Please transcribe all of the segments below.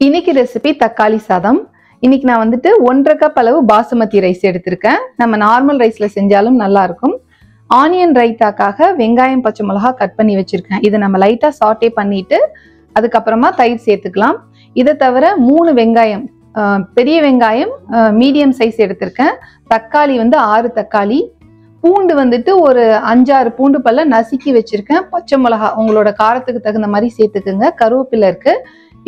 இன்னைக்கு ரெசிபி தக்காளி சாதம். இன்னைக்கு நான் வந்துட்டு 1.5 கப் அளவு பாசுமதி ரைஸ் எடுத்திருக்கேன். நம்ம நார்மல் ரைஸ்ல செஞ்சாலும் நல்லா இருக்கும். ஆனியன் ரைத்தாக்காக வெங்காயம் பச்சை மிளகாய் கட் பண்ணி வச்சிருக்கேன். இதை நம்ம லைட்டா சாட்டே பண்ணிட்டு அதுக்கப்புறமா தயிர் சேர்த்துக்கலாம். இதை தவிர 3 வெங்காயம், பெரிய வெங்காயம் மீடியம் சைஸ் எடுத்திருக்கேன். தக்காளி 6 தக்காளி, பூண்டு ஒரு 5-6 பூண்டு பல்ல நசுக்கி வச்சிருக்கேன். பச்சை மிளகாய் உங்களோட காரத்துக்கு தகுந்த மாதிரி சேர்த்துக்குங்க. கருவேப்பிலை இருக்கு.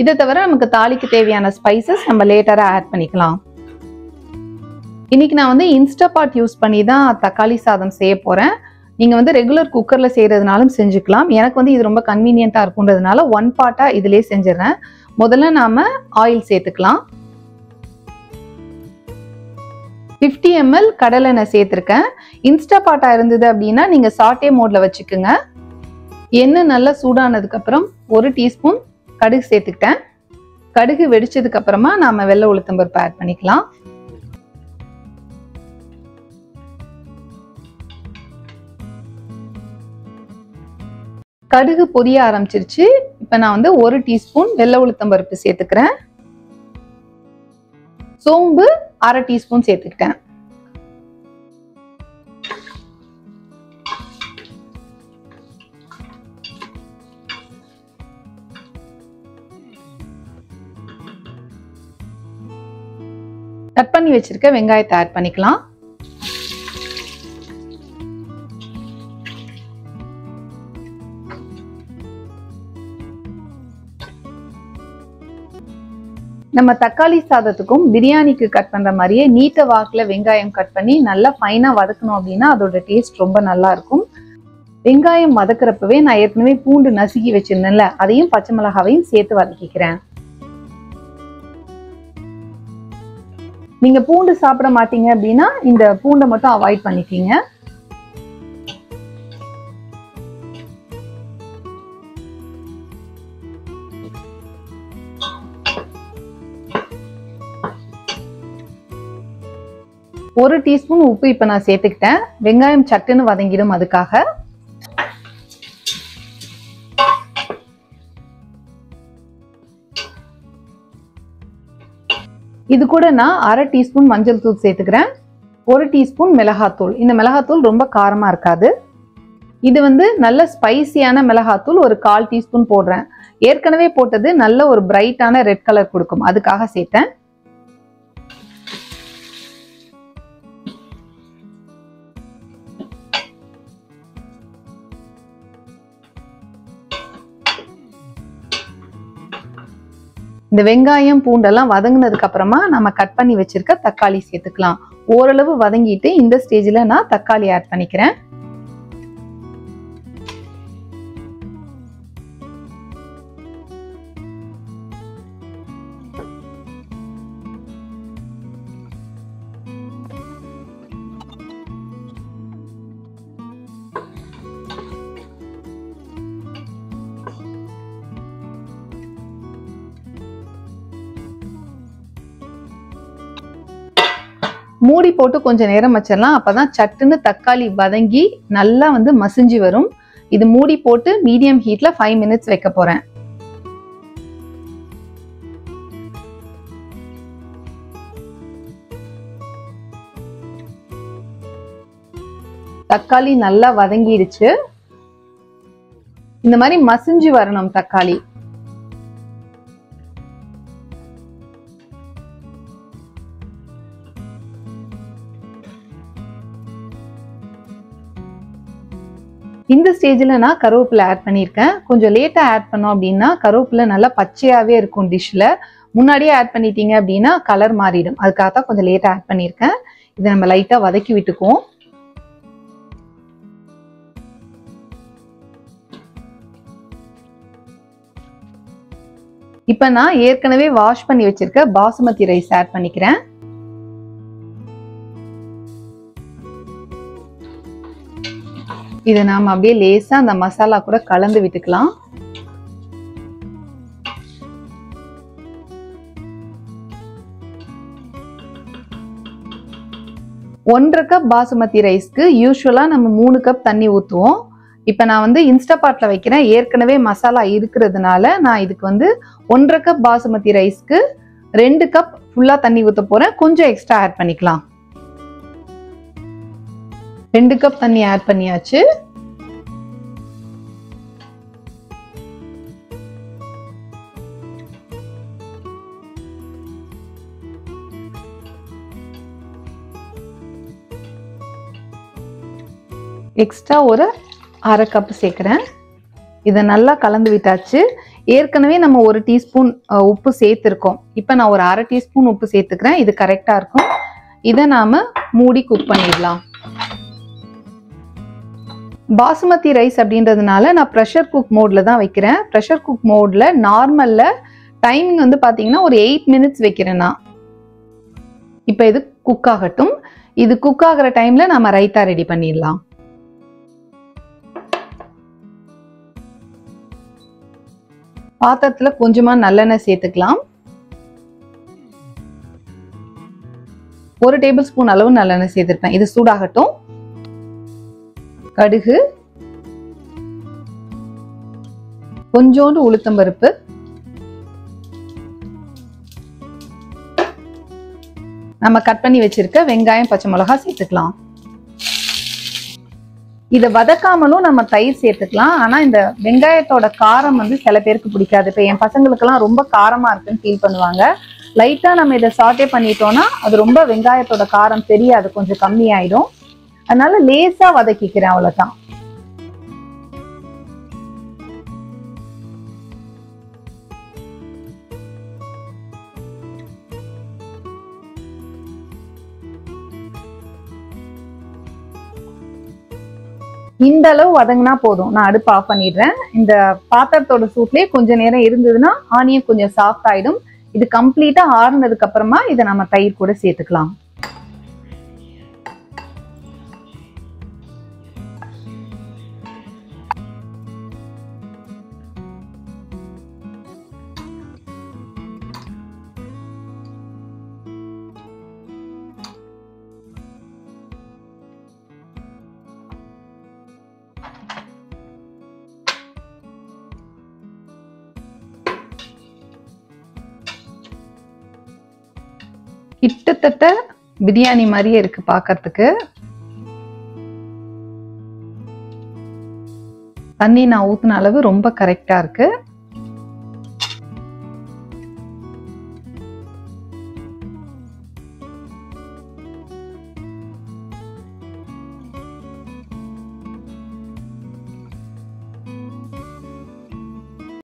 இதை தவிர நமக்கு தாளிக்கு தேவையான ஸ்பைசஸ் நம்ம லேட்டரா ஆட் பண்ணிக்கலாம். இன்னைக்கு நான் இன்ஸ்டாபாட் யூஸ் பண்ணி தான் தக்காளி சாதம் செய்ய போறேன். நீங்க ரெகுலர் குக்கர்ல செய்யறதுனாலும் செஞ்சுக்கலாம். எனக்கு இது ரொம்ப கன்வீனியன்ட்டா இருக்குன்றதுனால 1 பார்ட்டா இதுலயே செஞ்சிடறேன். முதல்ல நாம ஆயில் சேர்த்துக்கலாம். 50 ml கடலை எண்ணெய் சேர்த்திருக்கேன். இன்ஸ்டாபாட்டா இருந்தது அப்படின்னா நீங்க சாட்டே மோட்ல வச்சுக்குங்க. எண்ணெய் நல்லா சூடானதுக்கு அப்புறம் 1 டீஸ்பூன் கடுகு சேர்த்துக்கிட்டேன். கடுகு வெடிச்சதுக்கு அப்புறமா நாம வெள்ளை உளுத்தம் பருப்பு ஆட் பண்ணிக்கலாம். கடுகு பொரிய ஆரம்பிச்சிருச்சு. இப்ப நான் 1 டீஸ்பூன் வெள்ளை உளுத்தம் பருப்பு சேர்த்துக்கிறேன். சோம்பு 1/2 டீஸ்பூன் சேர்த்துக்கிட்டேன். கட் பண்ணி வச்சிருக்க வெங்காயத்தை ஆட் பண்ணிக்கலாம். நம்ம தக்காளி சாதத்துக்கும் பிரியாணிக்கு கட் பண்ற மாதிரியே நீட்ட வாக்குல வெங்காயம் கட் பண்ணி நல்லா ஃபைனா வதக்கணும் அப்படின்னா அதோட டேஸ்ட் ரொம்ப நல்லா இருக்கும். வெங்காயம் வதக்குறப்பவே நான் ஏற்கனவே பூண்டு நசுக்கி வச்சிருந்தேன்ல, அதையும் பச்சை மிளகாவையும் சேர்த்து வதக்கிக்கிறேன். நீங்க பூண்டு சாப்பிட மாட்டீங்க அப்படின்னா இந்த பூண்டை மட்டும் அவாய்ட் பண்ணிக்கீங்க. ஒரு டீஸ்பூன் உப்பு இப்ப நான் சேர்த்துக்கிட்டேன். வெங்காயம் சட்டுன்னு வதங்கிடும் அதுக்காக. இது கூட நான் 1/2 டீஸ்பூன் மஞ்சள் தூள் சேர்த்துக்கிறேன். 1 டீஸ்பூன் மிளகாத்தூள். இந்த மிளகாத்தூள் ரொம்ப காரமா இருக்காது. இது நல்ல ஸ்பைசியான மிளகாத்தூள் ஒரு 1/4 டீஸ்பூன் போடுறேன். ஏற்கனவே போட்டது நல்ல ஒரு பிரைட்டான ரெட் கலர் கொடுக்கும், அதுக்காக சேர்த்தேன். இந்த வெங்காயம் பூண்டெல்லாம் வதங்கினதுக்கு அப்புறமா நம்ம கட் பண்ணி வச்சிருக்க தக்காளி சேர்த்துக்கலாம். ஓரளவு வதங்கிட்டு இந்த ஸ்டேஜ்ல நான் தக்காளி ஆட் பண்ணிக்கிறேன். மூடி போட்டு கொஞ்சம் நேரம் வச்சிடலாம். அப்பதான் சட்டுன்னு தக்காளி வதங்கி நல்லா மசிஞ்சு வரும். இது மூடி போட்டு மீடியம் ஹீட்ல 5 மினிட்ஸ் வைக்க போறேன். தக்காளி நல்லா வதங்கிடுச்சு. இந்த மாதிரி மசிஞ்சு வரணும் தக்காளி. இந்த ஸ்டேஜ்ல நான் கருவேப்பிலை ஆட் பண்ணியிருக்கேன். கொஞ்சம் லேட்டா ஆட் பண்ணோம் அப்படின்னா கருவேப்பிலை நல்லா பச்சையாவே இருக்கும் டிஷ்ல. முன்னாடியே ஆட் பண்ணிட்டீங்க அப்படின்னா கலர் மாறிடும். அதுக்காக தான் கொஞ்சம் லேட்டா ஆட் பண்ணியிருக்கேன். இதை நம்ம லைட்டா வதக்கி விட்டுக்குவோம். இப்ப நான் ஏற்கனவே வாஷ் பண்ணி வச்சிருக்க பாசுமதி ரைஸ் ஆட் பண்ணிக்கிறேன். இதை நாம அப்படியே லேசா அந்த மசாலா கூட கலந்து விட்டுக்கலாம். ஒன்றரை கப் பாசுமதி ரைஸ்க்கு யூஸ்வலா நம்ம 3 கப் தண்ணி ஊற்றுவோம். இப்போ நான் வந்து இன்ஸ்டாபாட்ல வைக்கிறேன். ஏற்கனவே மசாலா இருக்கிறதுனால நான் இதுக்கு வந்து 1.5 கப் பாசுமதி ரைஸ்க்கு 2 கப் ஃபுல்லா தண்ணி ஊற்ற போறேன். கொஞ்சம் எக்ஸ்ட்ரா ஆட் பண்ணிக்கலாம். 2 கப் தண்ணி ஆட் பண்ணியாச்சு. எக்ஸ்ட்ரா ஒரு 1/2 கப் சேர்க்கிறேன். இதை நல்லா கலந்து விட்டாச்சு. ஏற்கனவே நம்ம 1 டீஸ்பூன் உப்பு சேர்த்துருக்கோம். இப்போ நான் ஒரு 1/2 டீஸ்பூன் உப்பு சேர்த்துக்கிறேன். இது கரெக்டாக இருக்கும். இதை நாம மூடி குக் பண்ணிடலாம். பாசுமதி ரைஸ் அப்படின்றதுனால நான் ப்ரெஷர் குக் மோட்ல தான் வைக்கிறேன். ப்ரெஷர் குக் மோட்ல நார்மல்ல டைமிங் வந்து பார்த்தீங்கன்னா ஒரு 8 மினிட்ஸ் வைக்கிறேன் நான். இப்போ இது குக் ஆகட்டும். இது குக் ஆகிற டைம்ல நம்ம ரைத்தா ரெடி பண்ணிடலாம். பாத்திரத்துல கொஞ்சமா நல்லெண்ணெய் சேர்த்துக்கலாம். 1 டேபிள் ஸ்பூன் அளவு நல்லெண்ணெய் சேர்த்துருப்பேன். இது சூடாகட்டும். கடுகு, கொஞ்சோண்டு உளுத்தம்பருப்பு, நம்ம கட் பண்ணி வச்சிருக்க வெங்காயம், பச்சை மிளகாய் சேர்த்துக்கலாம். இதை வதக்காமலும் நம்ம தயிர் சேர்த்துக்கலாம். ஆனா இந்த வெங்காயத்தோட காரம் வந்து சில பேருக்கு பிடிக்காது. இப்போ என் பசங்களுக்கெல்லாம் ரொம்ப காரமா இருக்குன்னு ஃபீல் பண்ணுவாங்க. லைட்டா நம்ம இதை சாட்டே பண்ணிட்டோம்னா அது ரொம்ப வெங்காயத்தோட காரம் தெரியாது, கொஞ்சம் கம்மியாயிடும். அதனால லேசா வதக்கிக்கிறேன், அவ்வளவுதான். இந்த அளவு வதங்கினா போதும். நான் அடுப்பு ஆஃப் பண்ணிடுறேன். இந்த பாத்திரத்தோட சூட்லயே கொஞ்ச நேரம் இருந்ததுன்னா ஆனியன் கொஞ்சம் சாஃப்ட் ஆயிடும். இது கம்ப்ளீட்டா ஆறுனதுக்கு அப்புறமா இதை நம்ம தயிர் கூட சேர்த்துக்கலாம். கிட்டத்தட்ட பிரியாணி மாதிரியே இருக்கு பார்க்கறதுக்கு. தண்ணி நான் ஊத்தின அளவு ரொம்ப கரெக்டா இருக்கு.